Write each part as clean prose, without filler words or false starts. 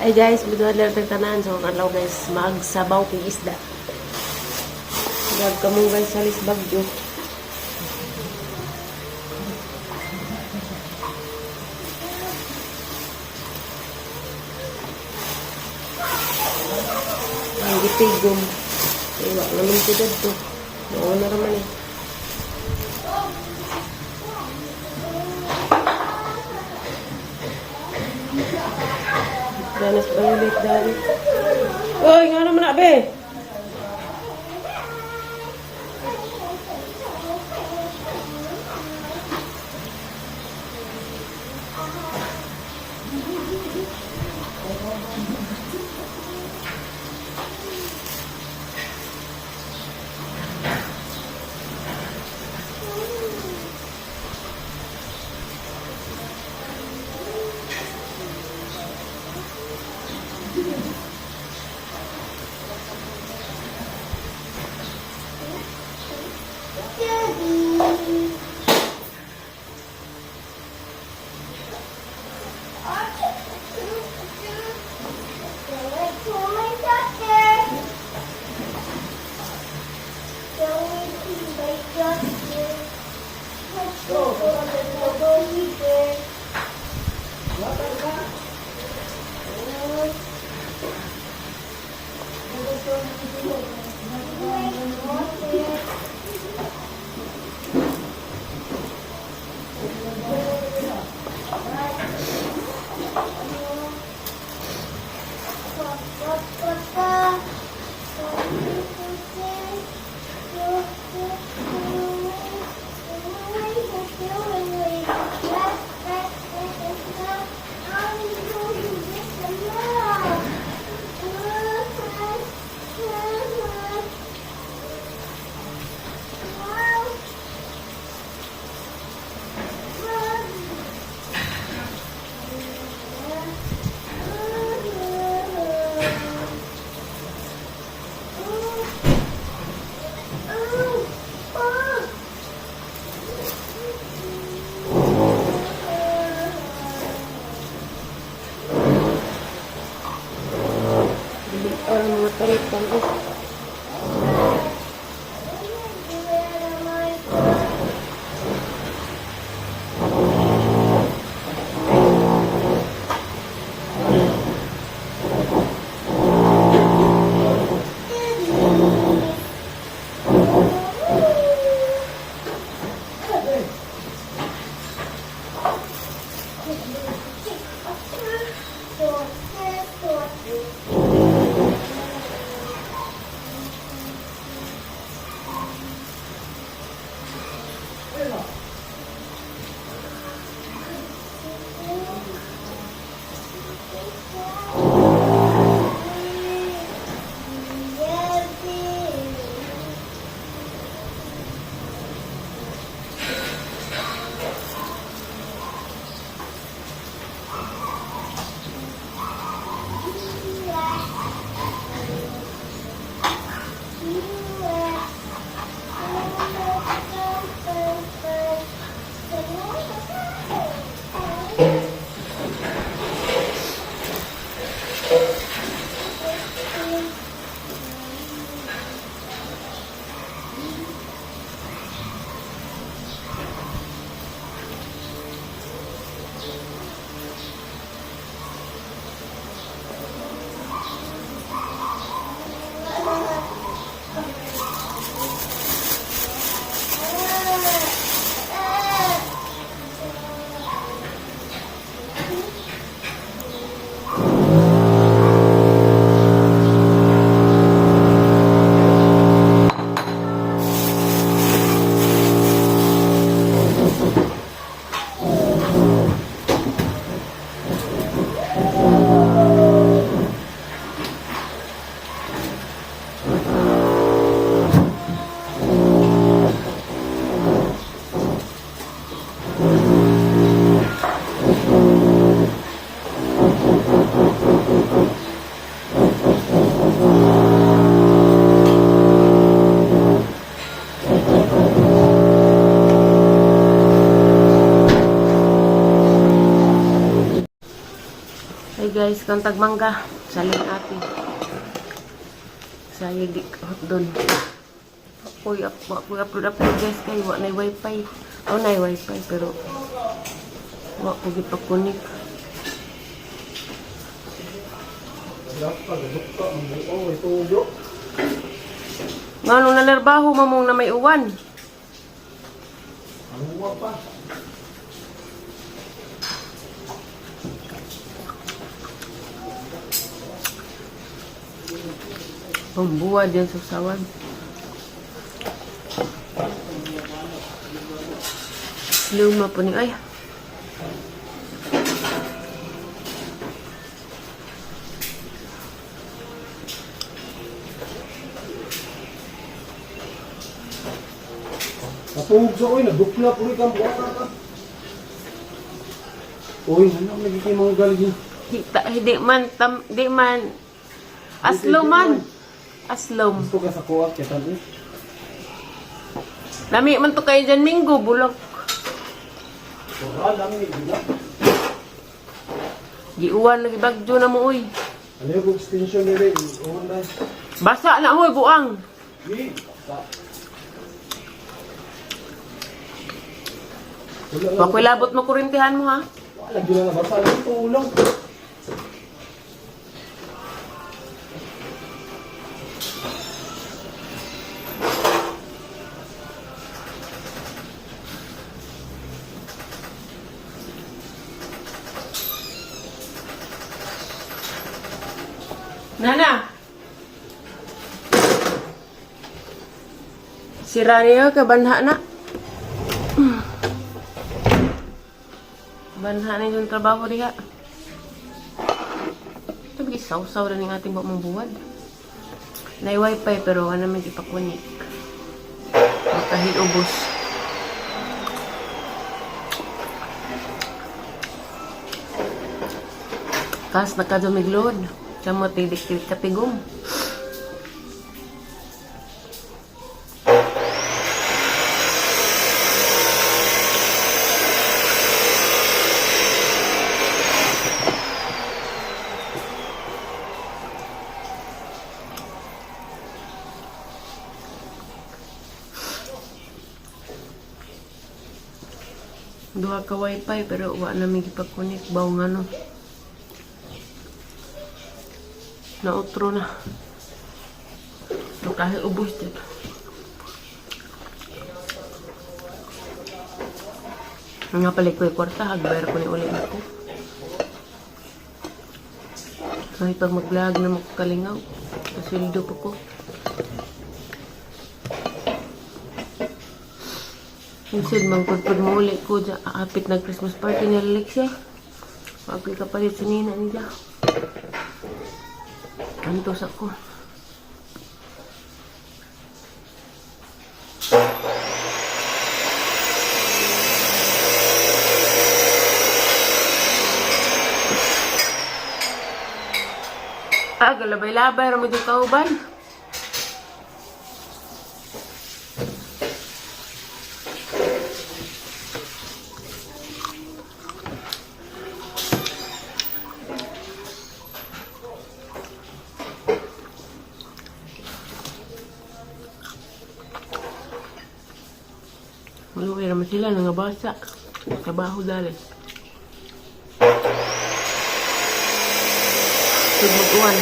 Ay guys, binuha lang ng tanan. So, alaw guys, magsabaw kong isda. Gag ka mong guys, salis bagyo. Ang gitigom. Iwa naman ko dito. Oo na naman eh. Danas pa ulit dali. Uy, nga naman na, be! Orang mga taritan ko. guys, kantag mangga. Saling ate. Saya di doon. Ako'y upload guys kay wa na wifi. Oh, na wifi pero wa ko gipakunik. Ngano na larbaho mamong na may uwan. Ano pa? Pembuat yan sa sawan. Luma po ni ay. Natungog sa ko, nagdupla po rin kang buwata ka. Uy, ano nagiging mga galing? Di man. Asloman. Aslom. Gusto ka sa kuwat, kaya tabi. Lami man to kayo dyan, Minggo, bulok. Dami ni Gila. Giuwan, lagi bagyo na mo, uy. Ano yung extension nila? Uwan na. Basa na, uy, buang. Bakoy labot mo kurintihan mo, ha? Wala, gila na basa. Ano itong ulang? Nana! Sira niyo, kabanha na. Banha na yung trabaho diha. Ito bigay saw-saw rin yung ating mong buwad. May wifi pero wala naman ipakunik. Kahit ubos. Kas nakadumiglod. Siya mo tidik-tidik katigong. Duha ka wifi pero wa na may gipag-connect baw ngano. Nautro na. So kahit ubos dito. Nga pala ko yung kwarta, hagbayar ko ni ulit ako. Ay pag mag-vlog na magkalingaw. Kasildo po ko. Instead, magpudpud mo ulit ko dyan. Aapit na Christmas party ni Alexia. Pagpil ka palit sa nina niya. Antos ako. Galabay-labay. Ramad yung kauban. Maluwi naman sila, nangabasa. Trabaho dali. Sugod-uwan.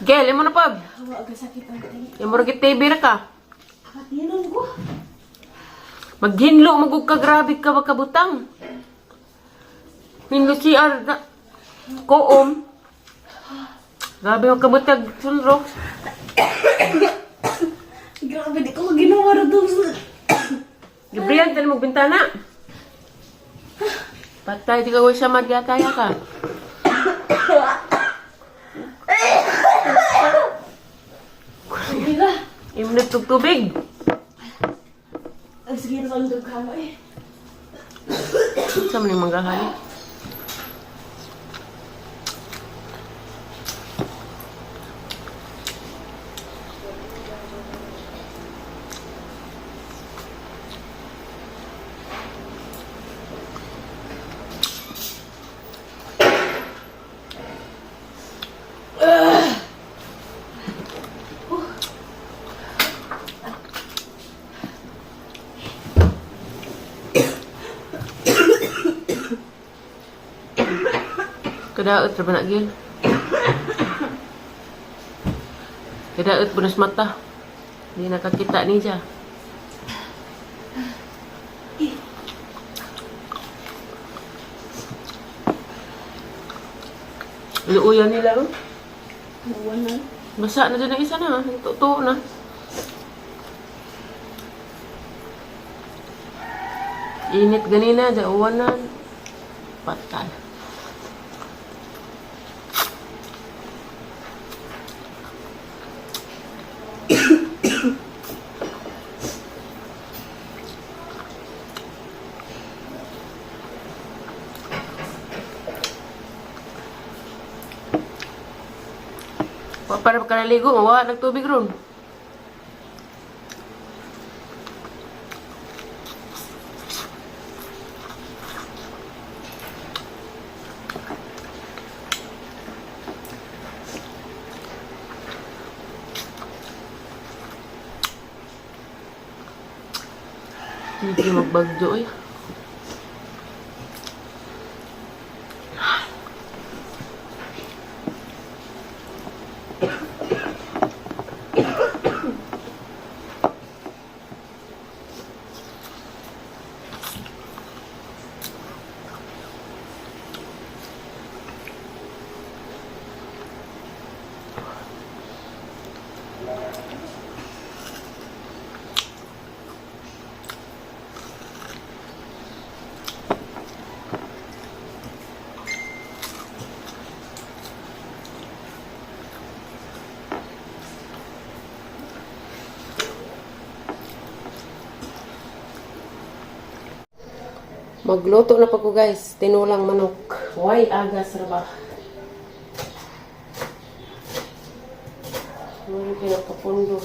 Gel, imo na pag. Agak sakit ang Imo ra git TV ra ka. Katinon ko. Maghinlo, magug ka, grabe ka, makabutang. Hinlo si Arda. Koom. Grabe makabutag, sunrox. Grabe, di ko maginawa rin doon. Gabriel, tala magbintana. Patay, di ka ko siya magyataya ka. Hindi na. Imnit tubig. Ang sige na sa lindog kama eh. Saan mo yung manggahali? Kadaot ra ba na gyud? Kadaot bunas mata. Hindi nakakita ni siya. Luuyan nila, oh. Nawan na. Basa na din ang isa na. Totoo na. Init ganina, jauwanan. Patay. Para makalaligo, mawa nagtubig ron. Hindi magbagyo eh. Magluto na pa ko guys, tinulang manok. Huwag agas ra ba? Huwag pinakapundo.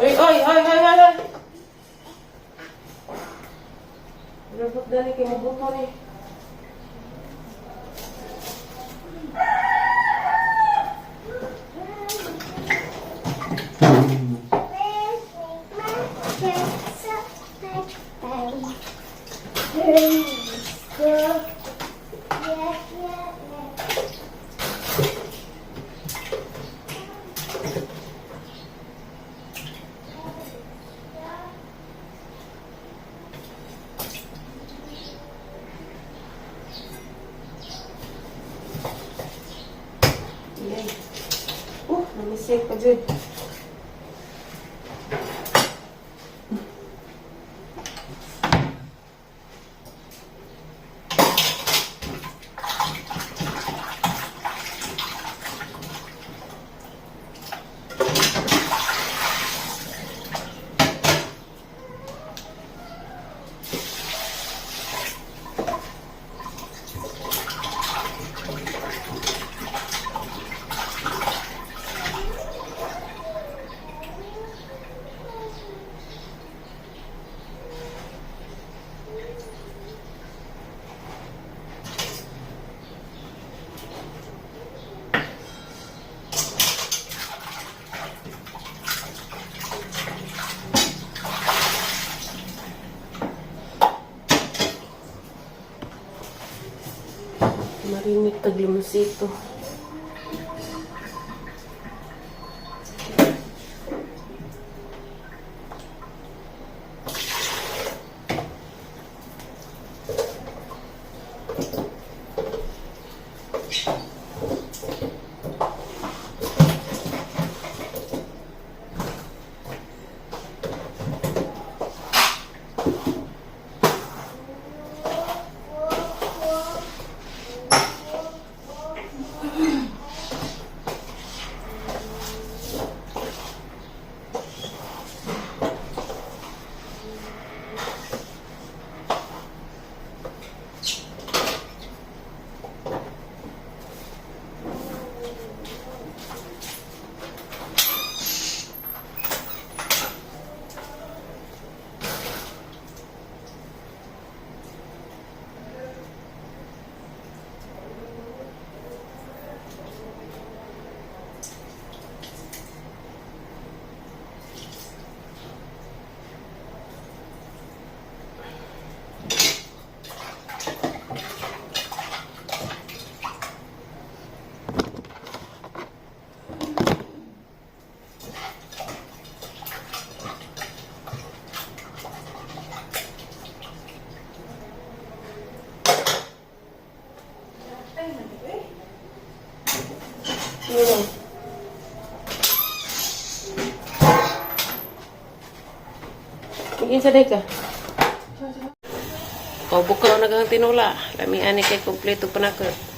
Oy, oy, oy, oy, oy, oy. Ikot dali kay mabuto ni. Yan. Namisig pa dyan. Marinit tag limusito. Yun. Tingin sa ka. O, bukaw na kang tinula. Lami ani kay kompleto pa na ka.